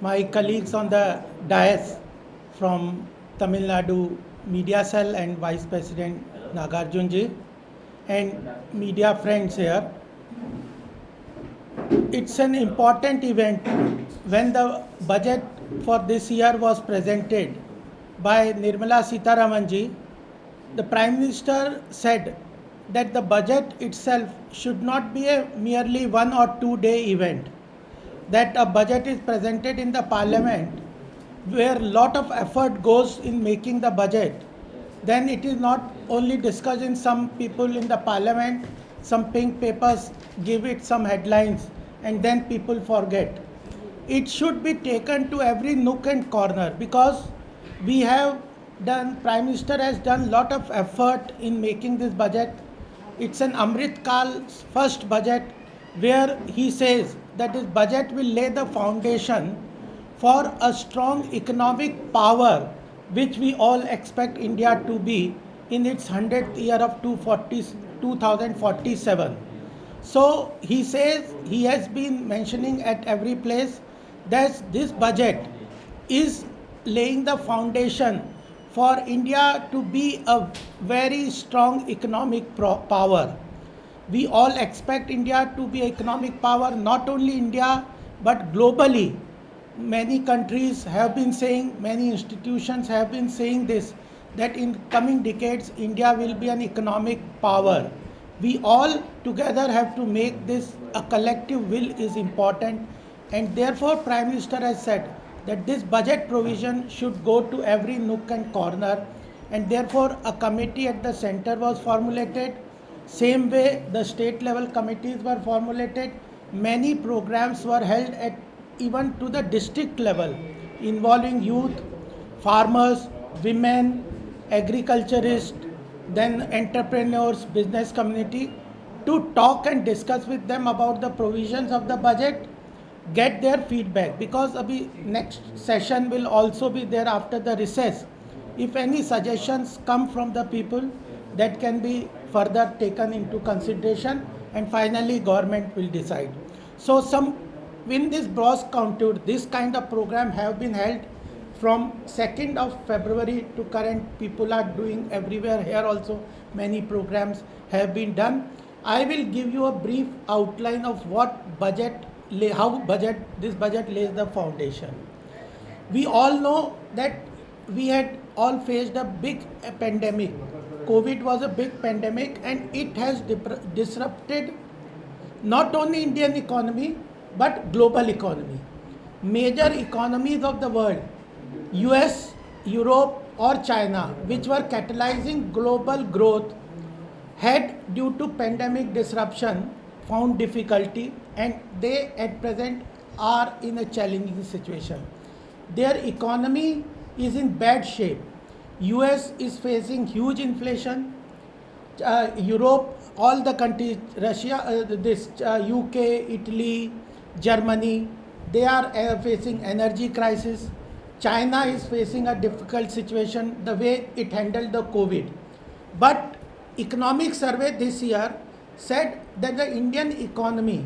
my colleagues on the dais from Tamil Nadu Media Cell and Vice President Nagarjunji and media friends here. It's an important event. When the budget for this year was presented by Nirmala Sitharamanji, the Prime Minister said that the budget itself should not be a merely 1 or 2 day event, that a budget is presented in the parliament where lot of effort goes in making the budget. Then it is not only discussed in some people in the parliament, some pink papers give it some headlines and then people forget. It should be taken to every nook and corner, because we have done, Prime Minister has done lot of effort in making this budget. It's an Amrit Kal's first budget where he says that his budget will lay the foundation for a strong economic power which we all expect India to be in its 100th year of 2047. So he says, he has been mentioning at every place that this budget is laying the foundation for India to be a very strong economic power. We all expect India to be an economic power, not only India but globally. Many countries have been saying, many institutions have been saying this, that in coming decades India will be an economic power. We all together have to make this a collective will is important, and therefore Prime Minister has said that this budget provision should go to every nook and corner, and therefore a committee at the center was formulated. Same way the state level committees were formulated. Many programs were held at even to the district level, involving youth, farmers, women, agriculturists, then entrepreneurs, business community, to talk and discuss with them about the provisions of the budget, get their feedback, because abhi next session will also be there after the recess. If any suggestions come from the people, that can be further taken into consideration, and finally government will decide. So some, in this broad contour, this kind of program have been held from 2nd of February to current. People are doing everywhere. Here also many programs have been done. I will give you a brief outline of what budget, this budget lays the foundation. We all know that we had all faced a big pandemic. COVID was a big pandemic, and it has disrupted not only Indian economy but global economy. Major economies of the world, US, Europe or China, which were catalyzing global growth, had due to pandemic disruption found difficulty, and they at present are in a challenging situation. Their economy is in bad shape. US is facing huge inflation. Europe, all the countries, Russia, UK, Italy, Germany, they are facing energy crisis. China is facing a difficult situation the way it handled the COVID. But economic survey this year said that the Indian economy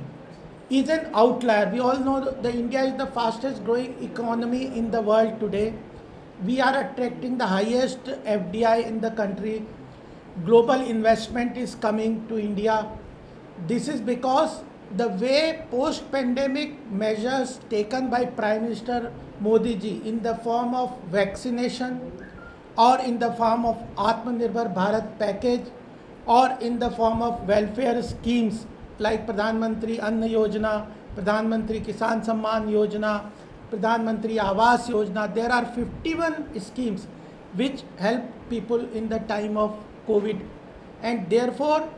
is an outlier. We all know that India is the fastest growing economy in the world today. We are attracting the highest FDI in the country. Global investment is coming to India. This is because the way post-pandemic measures taken by Prime Minister Modi ji in the form of vaccination, or in the form of Atmanirbhar Bharat package, or in the form of welfare schemes like Pradhan Mantri Anna Yojana, Pradhan Mantri Kisan Samman Yojana, Pradhan Mantri Awas Yojana. There are 51 schemes which help people in the time of COVID, and therefore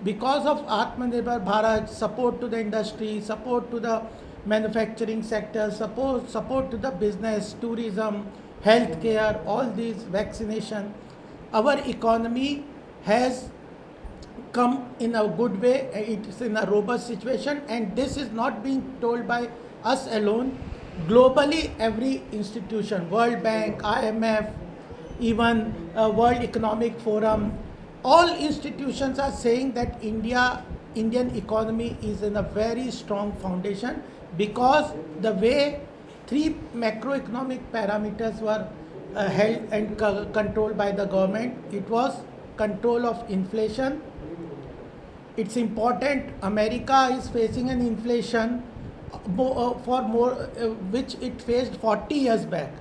because of Atmanirbhar Bharat, support to the industry, support to the manufacturing sector, support to the business, tourism, healthcare, all these, vaccination, our economy has come in a good way. It is in a robust situation, and this is not being told by us alone. Globally, every institution, World Bank, IMF, even World Economic Forum, all institutions are saying that Indian economy is in a very strong foundation, because the way three macroeconomic parameters were held and controlled by the government. It was control of inflation. It's important. America is facing an inflation which it faced 40 years back.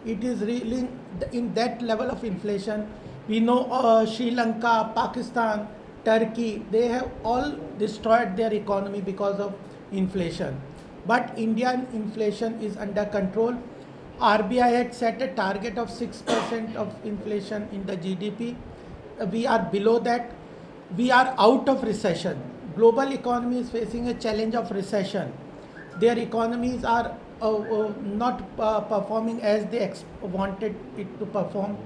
It is really in that level of inflation. We know Sri Lanka, Pakistan, Turkey, they have all destroyed their economy because of inflation. But Indian inflation is under control. RBI had set a target of 6% of inflation in the GDP. We are below that. We are out of recession. Global economy is facing a challenge of recession. Their economies are not performing as they wanted it to perform.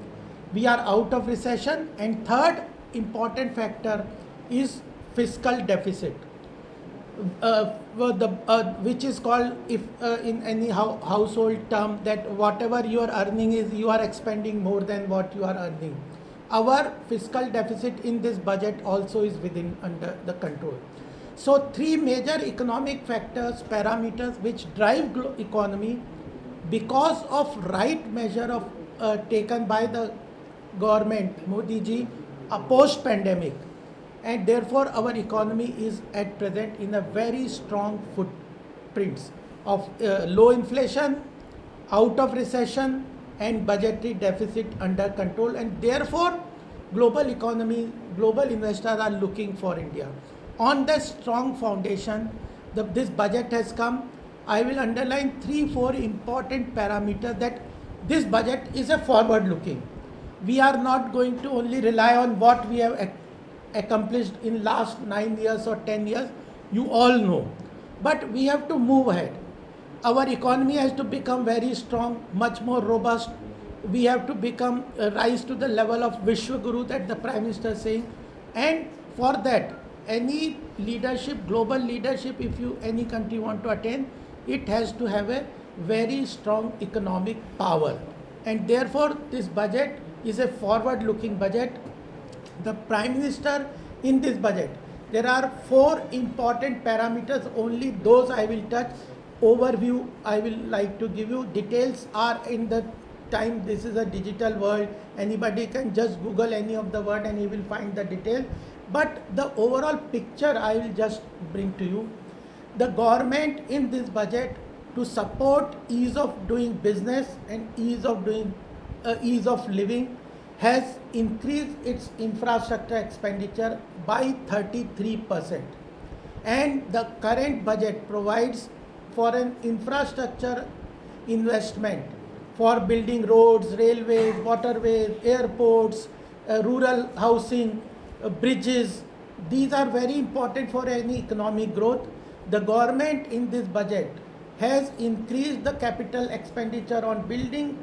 We are out of recession. And third important factor is fiscal deficit, which is called, if in any household term, that whatever you are earning is you are expending more than what you are earning. Our fiscal deficit in this budget also is within under the control. So three major economic factors, parameters which drive economy, because of right measure of taken by the government, Modi ji, post pandemic, and therefore our economy is at present in a very strong footprints of low inflation, out of recession, and budgetary deficit under control, and therefore global economy, global investors are looking for India. On the strong foundation, this budget has come. I will underline 3-4 important parameters that this budget is a forward looking. We are not going to only rely on what we have accomplished in last 9 years or 10 years. You all know. But we have to move ahead. Our economy has to become very strong, much more robust. We have to become rise to the level of Vishwaguru that the Prime Minister is saying. And for that, any leadership, global leadership, if any country want to attain, it has to have a very strong economic power. And therefore, this budget is a forward-looking budget. The Prime Minister in this budget, there are 4 important parameters, only those I will touch. Overview I will like to give you. Details are in the time. This is a digital world. Anybody can just Google any of the word and he will find the detail. But the overall picture I will just bring to you. The government in this budget, to support ease of doing business and ease of living, has increased its infrastructure expenditure by 33%. And the current budget provides for an infrastructure investment for building roads, railways, waterways, airports, rural housing, bridges. These are very important for any economic growth. The government in this budget has increased the capital expenditure on building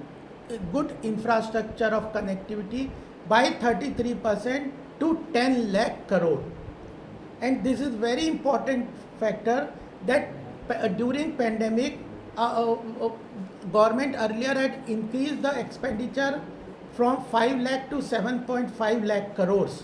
good infrastructure of connectivity by 33% to 10 lakh crore. And this is very important factor that during pandemic, government earlier had increased the expenditure from 5 lakh to 7.5 lakh crores.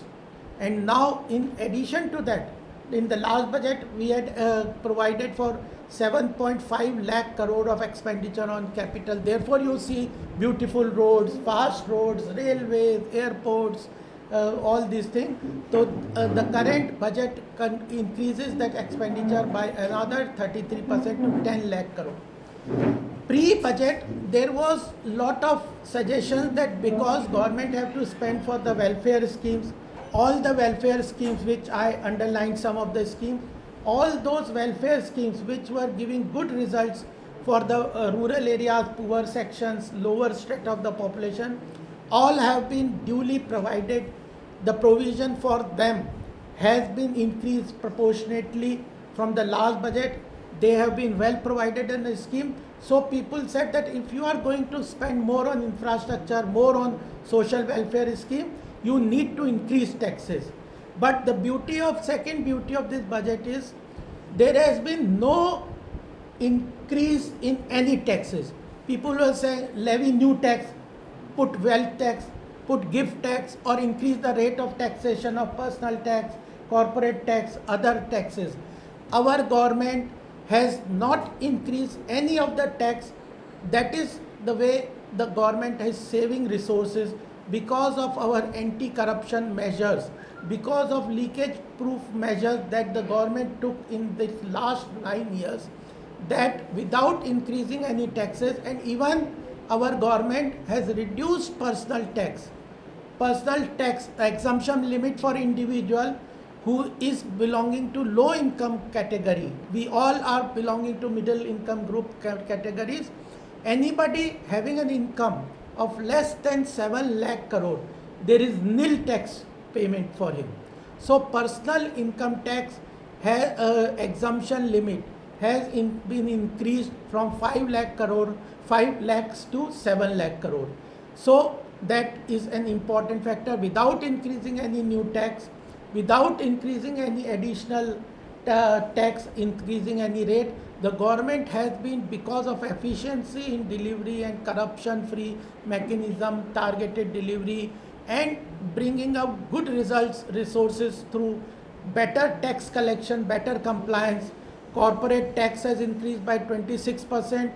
And now in addition to that, in the last budget, we had provided for 7.5 lakh crore of expenditure on capital. Therefore, you see beautiful roads, fast roads, railways, airports, all these things. So the current budget increases that expenditure by another 33% to 10 lakh crore. Pre-budget, there was lot of suggestions that because government have to spend for the welfare schemes, all the welfare schemes, which I underlined some of the schemes, all those welfare schemes which were giving good results for the rural areas, poor sections, lower strata of the population, all have been duly provided. The provision for them has been increased proportionately from the last budget. They have been well provided in the scheme. So people said that if you are going to spend more on infrastructure, more on social welfare scheme, you need to increase taxes. But the second beauty of this budget is there has been no increase in any taxes. People were saying levy new tax, put wealth tax, put gift tax, or increase the rate of taxation of personal tax, corporate tax, other taxes. Our government has not increased any of the tax That is the way the government is saving resources because of our anti-corruption measures, because of leakage-proof measures that the government took in the last 9 years, that without increasing any taxes, and even our government has reduced personal tax exemption limit for individual who is belonging to low income category. We all are belonging to middle income group categories. Anybody having an income of less than 7 lakh crore, there is nil tax payment for him. So personal income tax exemption limit has been increased from 5 lakhs to 7 lakh crore. So that is an important factor. Without increasing any new tax, without increasing any additional tax, increasing any rate, the government has been, because of efficiency in delivery and corruption free mechanism, targeted delivery, and bringing out good resources through better tax collection, better compliance. Corporate tax has increased by 26%.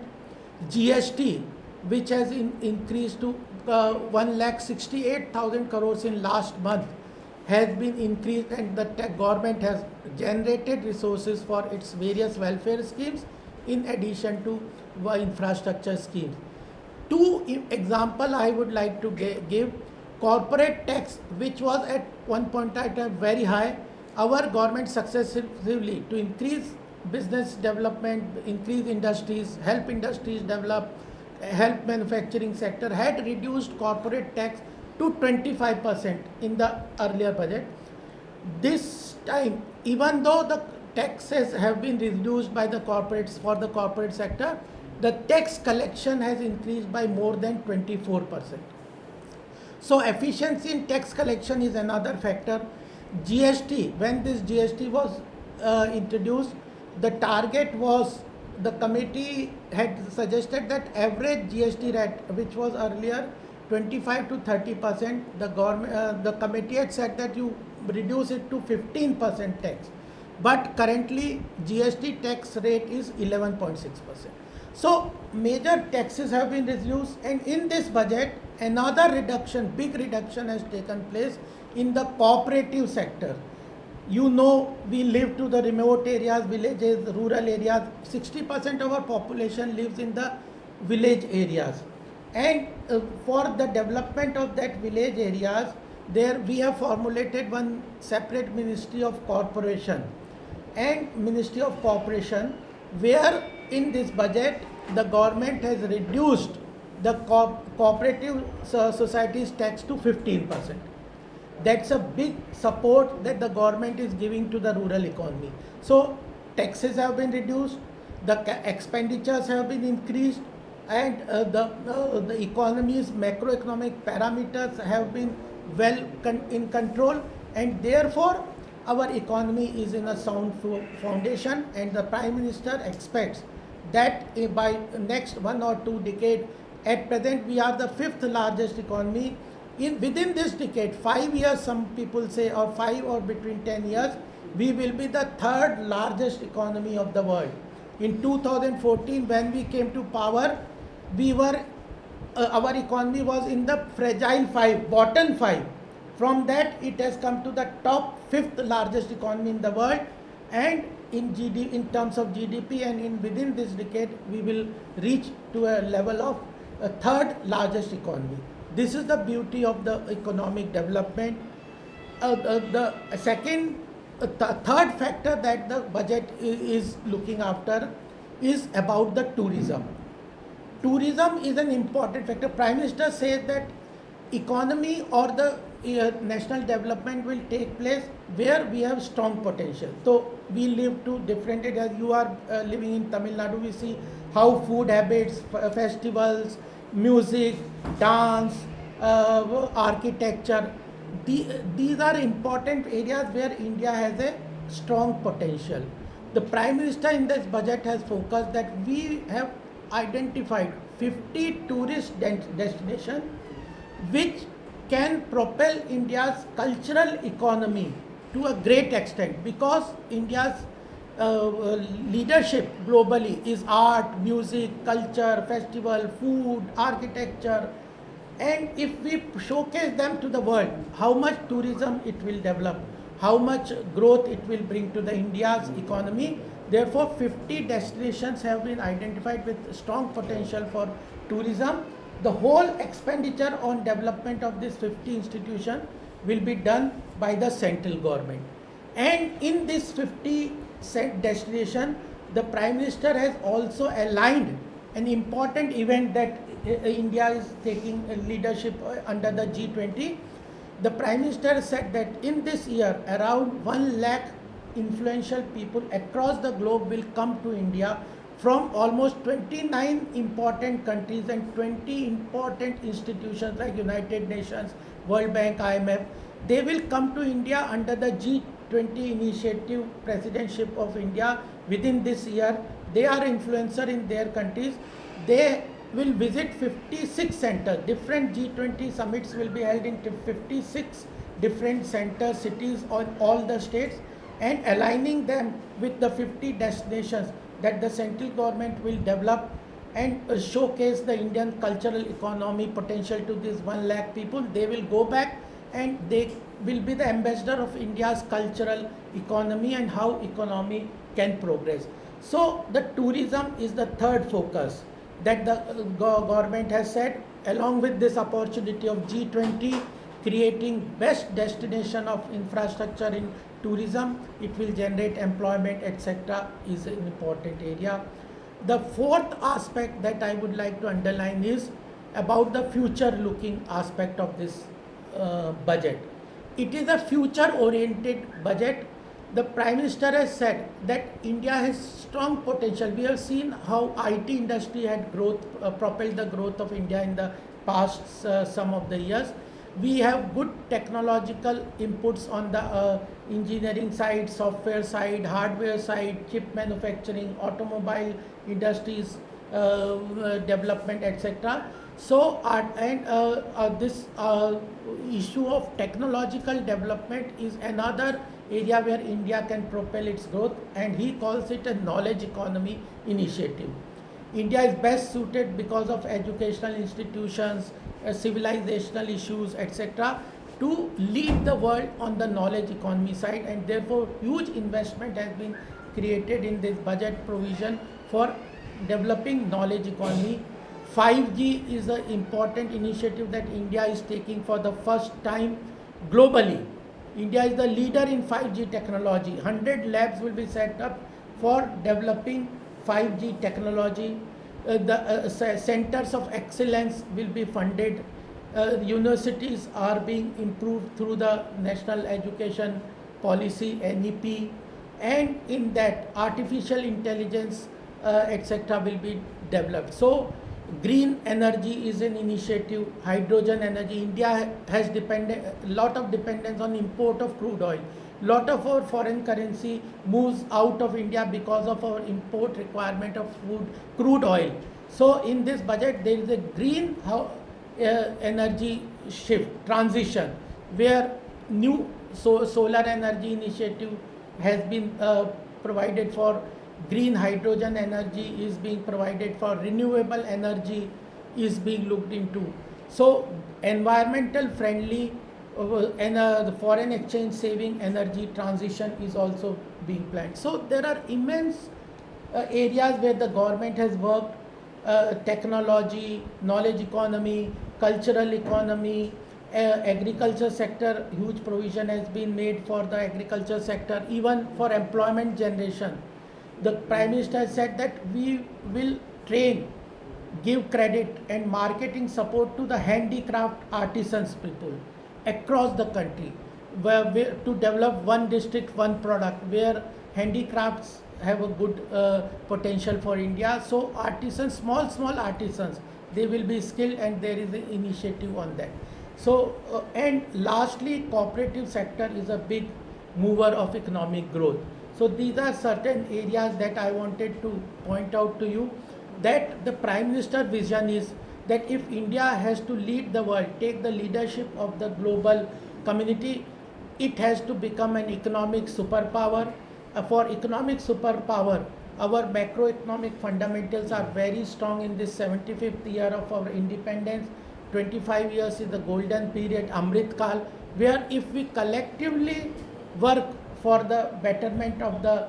GST, which has increased to 1,68,000 crores in last month, has been increased, and the government has generated resources for its various welfare schemes in addition to infrastructure schemes. Two example I would like to give. Corporate tax, which was at one point at time very high, our government successively to increase business development, increase industries, help industries develop, help manufacturing sector, had reduced corporate tax to 25% in the earlier budget. This time, even though the taxes have been reduced by the corporates for the corporate sector, the tax collection has increased by more than 24%. So efficiency in tax collection is another factor. GST, when this GST was introduced, the target was, the committee had suggested that average GST rate, which was earlier 25 to 30%, the committee had said that you reduce it to 15% tax. But currently GST tax rate is 11.6%. So major taxes have been reduced, and in this budget another reduction, big reduction has taken place in the cooperative sector. You know, we live to the remote areas, villages, rural areas. 60% of our population lives in the village areas, and for the development of that village areas, there we have formulated one separate Ministry of Corporation and Ministry of Cooperation, where in this budget the government has reduced the cooperative societies tax to 15%. That's a big support that the government is giving to the rural economy. So taxes have been reduced, the expenditures have been increased, and the economy's macroeconomic parameters have been well in control, and therefore our economy is in a sound foundation, and the Prime Minister expects that by next 1 or 2 decades, at present we are the 5th largest economy. Within this decade, 5 years, some people say, or 5 or between 10 years, we will be the 3rd largest economy of the world. In 2014, when we came to power, we were our economy was in the fragile 5, bottom 5. From that, it has come to the top 5th largest economy in the world, and in terms of GDP, and within this decade, we will reach to a level of a 3rd largest economy. This is the beauty of the economic development. The third factor that the budget is looking after is about the tourism. Tourism is an important factor. Prime Minister says that economy or the national development will take place where we have strong potential. So we live to different areas. You are living in Tamil Nadu. We see how food habits, festivals, music, dance, architecture, these are important areas where India has a strong potential. The Prime Minister in this budget has focused that we have identified 50 tourist destinations which can propel India's cultural economy to a great extent, because India's leadership globally is art, music, culture, festival, food, architecture. And if we showcase them to the world, how much tourism it will develop, how much growth it will bring to the India's economy. Therefore, 50 destinations have been identified with strong potential for tourism. The whole expenditure on development of this 50 institution will be done by the central government. And in this 50 set destination, the Prime Minister has also aligned an important event that India is taking leadership under the G20. The Prime Minister said that in this year, around 1 lakh influential people across the globe will come to India from almost 29 important countries and 20 important institutions like United Nations, World Bank, IMF. They will come to India under the G20 initiative presidentship of India within this year. They are influencer in their countries. They will visit 56 centers. Different G20 summits will be held in 56 different centers, cities on all the states, and aligning them with the 50 destinations that the central government will develop and showcase the Indian cultural economy potential to these 1 lakh people. They will go back and they will be the ambassador of India's cultural economy and how economy can progress. So the tourism is the third focus that the government has said. Along with this opportunity of G20 creating best destination of infrastructure in tourism, it will generate employment, etc., is an important area. The fourth aspect that I would like to underline is about the future looking aspect of this budget. It is a future oriented budget. The Prime Minister has said that India has strong potential. We have seen how IT industry had propelled the growth of India in the past some of the years. We have good technological inputs on the engineering side, software side, hardware side, chip manufacturing, automobile industries development, etc. So, this issue of technological development is another area where India can propel its growth, and he calls it a knowledge economy initiative. India is best suited because of educational institutions, civilizational issues, etc., to lead the world on the knowledge economy side, and therefore huge investment has been created in this budget provision for developing knowledge economy. 5G is an important initiative that India is taking for the first time globally. India is the leader in 5G technology. 100 labs will be set up for developing 5G technology. The centers of excellence will be funded. Universities are being improved through the National Education Policy (NEP), and in that artificial intelligence, etc., will be developed. So, green energy is an initiative. Hydrogen energy. India has a lot of dependence on import of crude oil. Lot of our foreign currency moves out of India because of our import requirement of crude oil. So in this budget there is a green energy shift transition where new solar energy initiative has been provided for. Green hydrogen energy is being provided for. Renewable energy is being looked into. So environmental friendly and the foreign exchange saving energy transition is also being planned. So there are immense areas where the government has worked. Technology, knowledge economy, cultural economy, agriculture sector, huge provision has been made for the agriculture sector, even for employment generation. The Prime Minister said that we will train, give credit and marketing support to the handicraft artisans people across the country where to develop one district, one product, where handicrafts have a good potential for India. So artisans, small artisans, they will be skilled, and there is an initiative on that. So and lastly, cooperative sector is a big mover of economic growth. So these are certain areas that I wanted to point out to you, that the Prime Minister's vision is that if India has to lead the world, take the leadership of the global community, it has to become an economic superpower. for economic superpower, our macroeconomic fundamentals are very strong in this 75th year of our independence. 25 years is the golden period, Amrit Kal, where if we collectively work for the betterment of the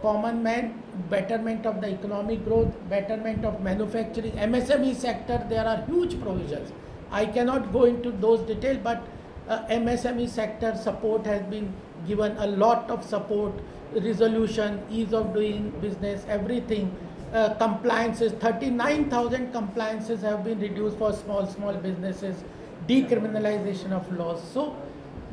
common man, betterment of the economic growth, betterment of manufacturing, MSME sector, there are huge provisions. I cannot go into those details, but MSME sector support has been given, a lot of support, resolution, ease of doing business, everything. Compliances, 39,000 compliances have been reduced for small businesses, decriminalization of laws. So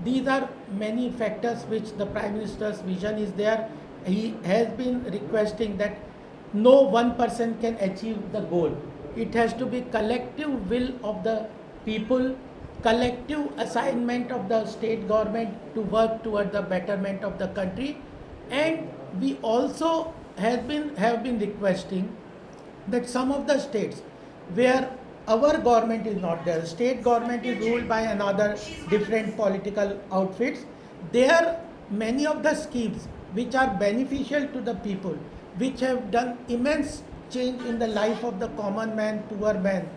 these are many factors which the Prime Minister's vision is there. He has been requesting that no one person can achieve the goal. It has to be collective will of the people, collective assignment of the state government to work toward the betterment of the country. And we also have been requesting that some of the states where our government is not there, state government is ruled by another different political outfits, there many of the schemes which are beneficial to the people, which have done immense change in the life of the common man, poor man,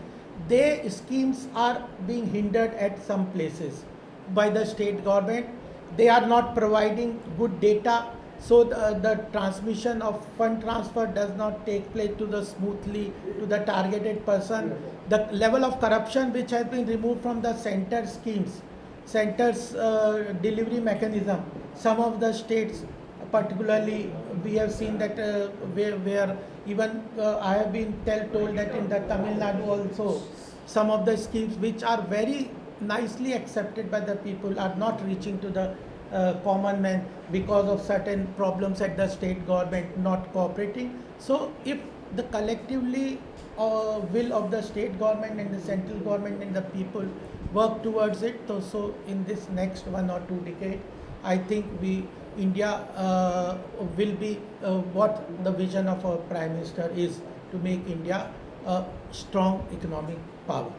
their schemes are being hindered at some places by the state government. They are not providing good data, so the transmission of fund transfer does not take place to the smoothly to the targeted person. The level of corruption which has been removed from the center schemes, center's delivery mechanism, some of the states, particularly we have seen that where even I have been told that in the Tamil Nadu also some of the schemes which are very nicely accepted by the people are not reaching to the common man because of certain problems at the state government not cooperating. So if the collectively will of the state government and the central government and the people work towards it, so in this next 1 or 2 decades, I think India will be what the vision of our Prime Minister is, to make India a strong economic power.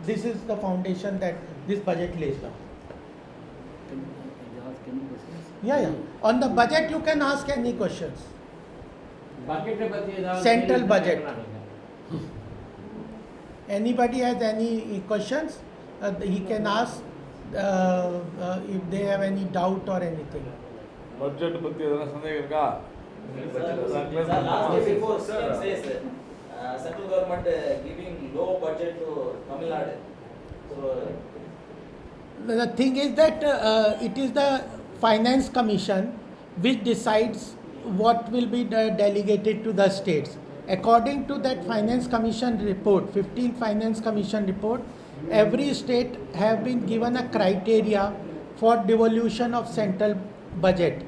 This is the foundation that this budget lays down. Can you ask any questions? Yeah. On the budget, you can ask any questions. Central budget. Anybody has any questions? He can ask if they have any doubt or anything. Budget பத்தி எதனா சந்தேகம் இருக்கா? Sir, last day before CM says central government giving low budget to Tamil Nadu. So The thing is that it is the Finance Commission which decides what will be delegated to the states. According to that Finance Commission report, 15th Finance Commission report, every state have been given a criteria for devolution of central budget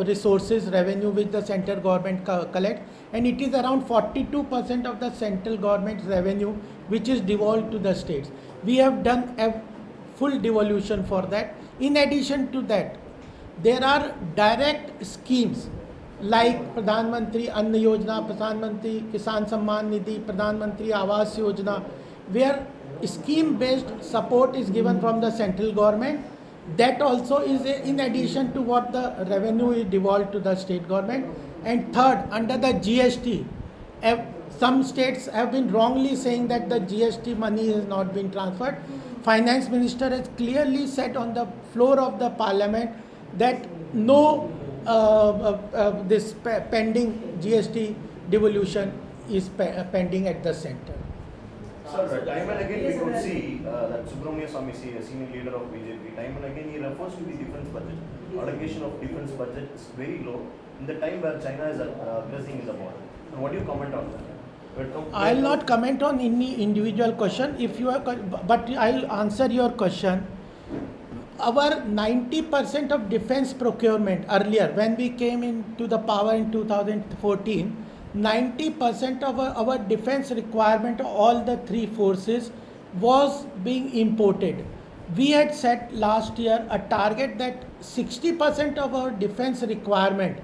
resources, revenue which the central government collect, and it is around 42% of the central government's revenue which is devolved to the states. We have done a full devolution for that. In addition to that, there are direct schemes like Pradhan Mantri Anna Yojana, Pradhan Mantri Kisan Samman Nidhi, Pradhan Mantri Awas Yojana, where scheme based support is given from the central government. That also is in addition to what the revenue is devolved to the state government. And third, under the GST, some states have been wrongly saying that the GST money has not been transferred. Finance Minister has clearly said on the floor of the Parliament that no this pending GST devolution is pending at the centre. Sir, time and again we could see that Subramania Swamy, a senior leader of BJP, time and again he refers to the defence budget. Allocation of defence budget is very low in the time where China is aggressing in the border. And what do you comment on that? I'll not comment on any individual question. If you are, but I'll answer your question. Our 90% of defence procurement earlier, when we came into the power in 2014, 90% of our defence requirement of all the three forces was being imported. We had set last year a target that 60% of our defence requirement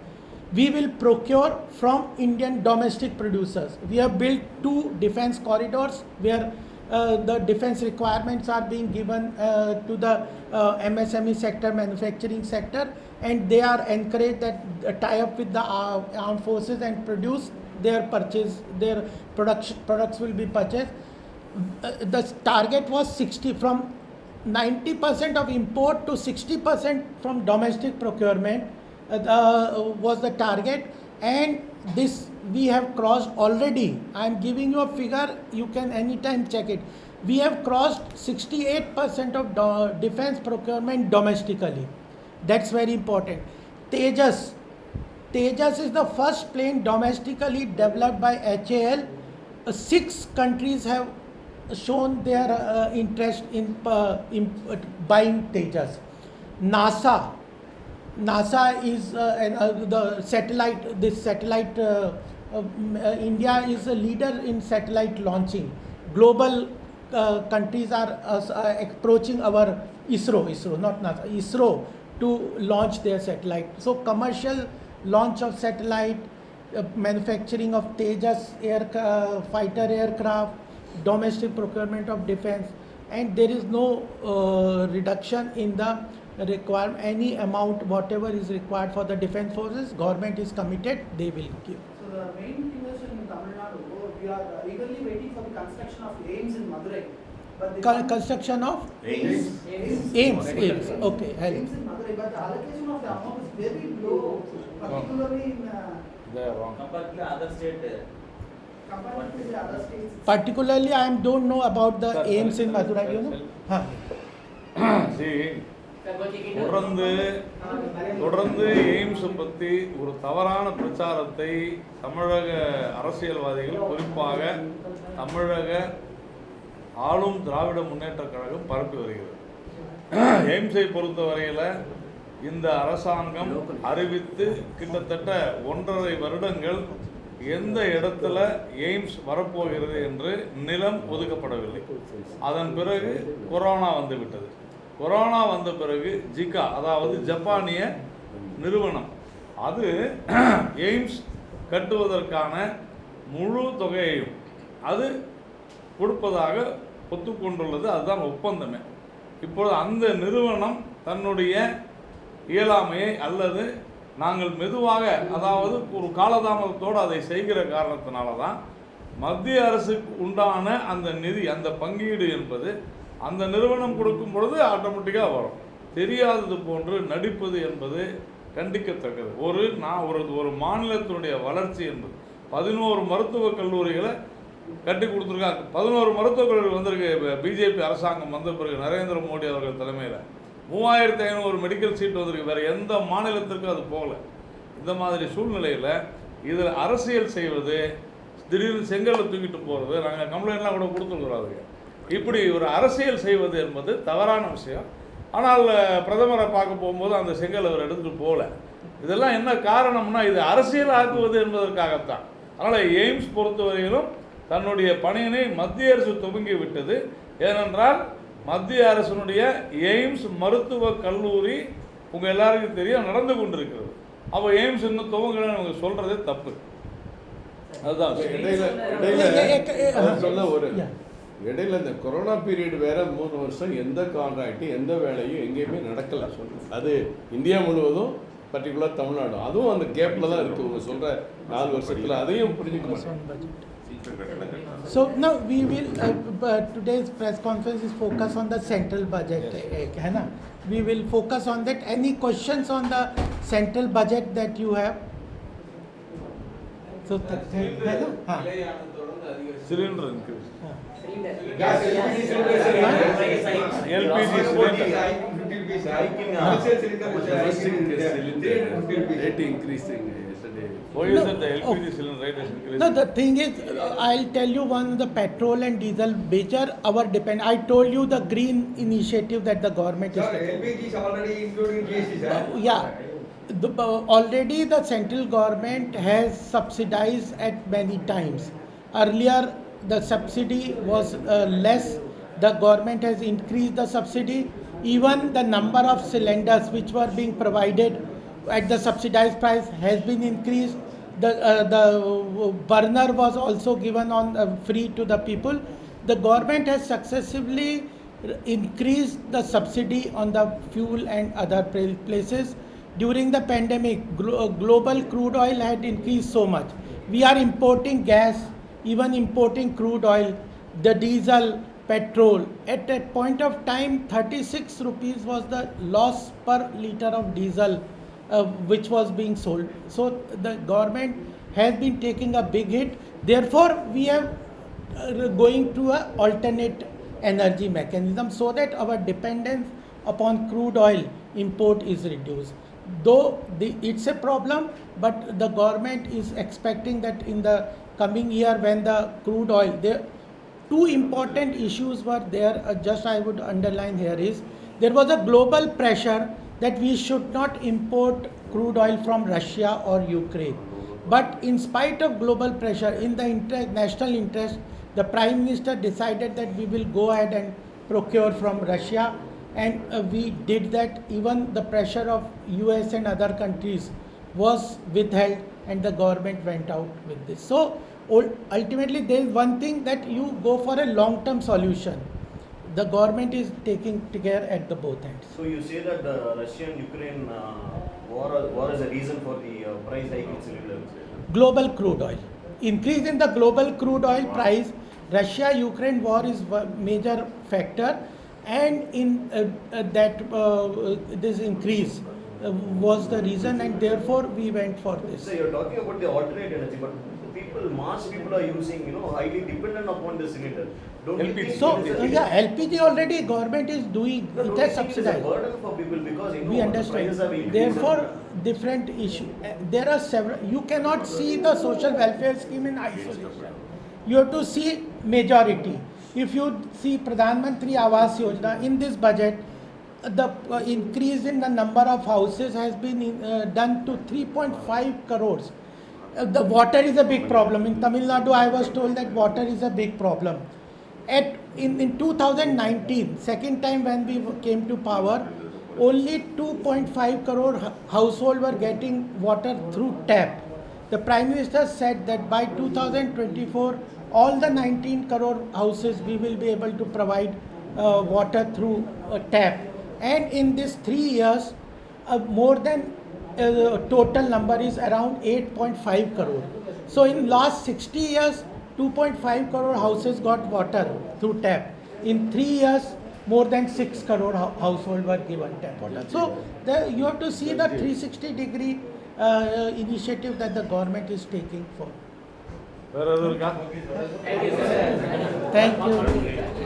we will procure from Indian domestic producers. We have built 2 defence corridors where the defense requirements are being given to the MSME sector, manufacturing sector, and they are encouraged that tie up with the armed forces and produce their products will be purchased. The target was 60 from 90% of import to 60% from domestic procurement was the target, and this we have crossed already. I am giving you a figure, you can anytime check it. We have crossed 68% of defense procurement domestically. That's very important. Tejas is the first plane domestically developed by HAL. 6 countries have shown their interest in buying Tejas. NASA is the satellite. This satellite, India is a leader in satellite launching. Global countries are approaching our ISRO, not NASA, ISRO to launch their satellite. So commercial launch of satellite, manufacturing of Tejas fighter aircraft, domestic procurement of defense, and there is no reduction in the requirement. Any amount, whatever is required for the defense forces, government is committed, they will give. So the main thing is in Tamil Nadu, we are eagerly waiting for the construction of AIMS in Madurai. But the Construction of AIMS. Okay, AIMS in Madurai, but the allocation of the amount is very low, particularly in They are wrong. Compared to other state. compared to the other states. particularly I don't know about the AIMS in Madurai, you know. See, தொடர்ந்து AIIMS பற்றி ஒரு தவறான பிரச்சாரத்தை தமிழக அரசியல்வாதிகள், குறிப்பாக தமிழக ஆளும் திராவிட முன்னேற்றக் கழகம் பரப்பி வருகிறது. எய்ம்ஸை பொறுத்தவரையில் இந்த அரசாங்கம் அறிவித்து கிட்டத்தட்ட 1.5 வருடங்கள் எந்த இடத்துல எய்ம்ஸ் வரப்போகிறது என்று நிலம் ஒதுக்கப்படவில்லை. அதன் பிறகு கொரோனா வந்துவிட்டது. கொரோனா வந்த பிறகு ஜிகா, அதாவது ஜப்பானிய நிறுவனம், அது எய்ம்ஸ் கட்டுவதற்கான முழு தொகையையும் அது கொடுப்பதாக ஒத்துக்கொண்டுள்ளது. அதுதான் ஒப்பந்தமே. இப்பொழுது அந்த நிறுவனம் தன்னுடைய இயலாமையை அல்லது நாங்கள் மெதுவாக, அதாவது ஒரு காலதாமதத்தோடு அதை செய்கிற காரணத்தினால தான் மத்திய அரசுக்கு உண்டான அந்த நிதி, அந்த பங்கீடு என்பது அந்த நிறுவனம் கொடுக்கும் பொழுது ஆட்டோமேட்டிக்காக வரும். தெரியாதது போன்று நடிப்பது என்பது கண்டிக்கத்தக்கது. ஒரு மாநிலத்தினுடைய வளர்ச்சி என்பது 11 மருத்துவக் கல்லூரிகளை கட்டி கொடுத்துருக்காங்க. 11 மருத்துவக் கல்லூரி வந்திருக்கு. பிஜேபி அரசாங்கம் வந்த பிறகு நரேந்திர மோடி அவர்கள் தலைமையில் 3500 மெடிக்கல் சீட் வந்திருக்கு. வேறு எந்த மாநிலத்திற்கும் அது போகலை. இந்த மாதிரி சூழ்நிலையில் இதில் அரசியல் செய்வது, திடீர்னு செங்கல்லை தூக்கிட்டு போகிறது, நாங்கள் கம்ப்ளைண்ட்லாம் கூட கொடுத்துருக்குறோம். அதுக்கு இப்படி ஒரு அரசியல் செய்வது என்பது தவறான விஷயம். ஆனால் பிரதமரை பார்க்க போகும்போது அந்த செங்கல் அவர் எடுத்துகிட்டு போகல. இதெல்லாம் என்ன காரணம்னா, இது அரசியல் ஆக்குவது என்பதற்காகத்தான். அதனால் எய்ம்ஸ் பொறுத்தவரையிலும் தன்னுடைய பணியினை மத்திய அரசு துவங்கி விட்டது. ஏனென்றால் மத்திய அரசினுடைய எய்ம்ஸ் மருத்துவக் கல்லூரி உங்கள் எல்லாருக்கும் தெரியும் நடந்து கொண்டிருக்கிறது. அப்போ எய்ம்ஸ் இன்னும் துவங்கலன்னு அவங்க சொல்கிறதே தப்பு. அதுதான் இடையில இந்த கொரோனா பீரியட் வேற 3 வருஷம் எந்த கான்ட்ராக்ட், எந்த வேலையும் எங்கேயுமே நடக்கல. அது இந்தியா முழுவதும், பர்டிகுலர் தமிழ்நாடு, அதுவும் அந்த கேப்ல தான் இருக்கு. உங்க சொல்ற 4 வருஷத்துல அதையும் புரிஞ்சுக்க மாட்டேன். So now we will today's press conference is focused on the central budget, hai na? We will focus on that. Any questions on the central budget that you have? So cylinder increase, Why is that the LPG cylinder rate is increasing? No, the thing is, I'll tell you one, the petrol and diesel, which are our depend. I told you the green initiative that the government is taking. LPG is already including GST, sir. Yeah. Already the central government has subsidized at many times. Earlier, the subsidy was less. The government has increased the subsidy. Even the number of cylinders which were being provided at the subsidized price has been increased. The burner was also given on free to the people. the government has successively increased the subsidy on the fuel and other places. During the pandemic, global crude oil had increased so much. We are importing gas, even importing crude oil, the diesel, petrol. At that point of time, 36 rupees was the loss per liter of diesel which was being sold. So the government has been taking a big hit. Therefore, we have going to a alternate energy mechanism so that our dependence upon crude oil import is reduced. Though it's a problem, but the government is expecting that in the coming year when the crude oil, there two important issues were there, just I would underline here is, there was a global pressure that we should not import crude oil from Russia or Ukraine. But in spite of global pressure, in the national interest, the Prime Minister decided that we will go ahead and procure from Russia, and we did that. Even the pressure of US and other countries was withheld, and the government went out with this. So ultimately there is one thing, that you go for a long-term solution. The government is taking care at the both ends. So you say that the Russian-Ukraine war is a reason for the price hike in cylinder? Global crude oil. Increase in the global crude oil price, Russia-Ukraine war is a major factor, and in this increase was the reason, and therefore we went for this. So you're talking about the alternate energy, but mass people are using, highly dependent upon the cylinder. Don't you think So it is a- yeah, LPG already government is doing, No, it don't has you think it is a subsidized. burden for people because We prices have understand. increased. Therefore, different issue. There are several. You cannot see the social welfare scheme in isolation. You have to see majority. If you see Pradhan Mantri Awas Yojana, in this budget, the increase in the number of houses has been done to 3.5 crores. The water is a big problem. In Tamil Nadu, I was told that water is a big problem. In 2019, second time when we came to power, only 2.5 crore households were getting water through tap. The Prime Minister said that by 2024, all the 19 crore houses we will be able to provide water through tap. And in these 3 years, more than total number is around 8.5 crore. So in last 60 years, 2.5 crore houses got water through tap. In 3 years, more than 6 crore households were given tap water. So you have to see the 360-degree initiative that the government is taking for. வேற எதுவும் இருக்கா? Thank you.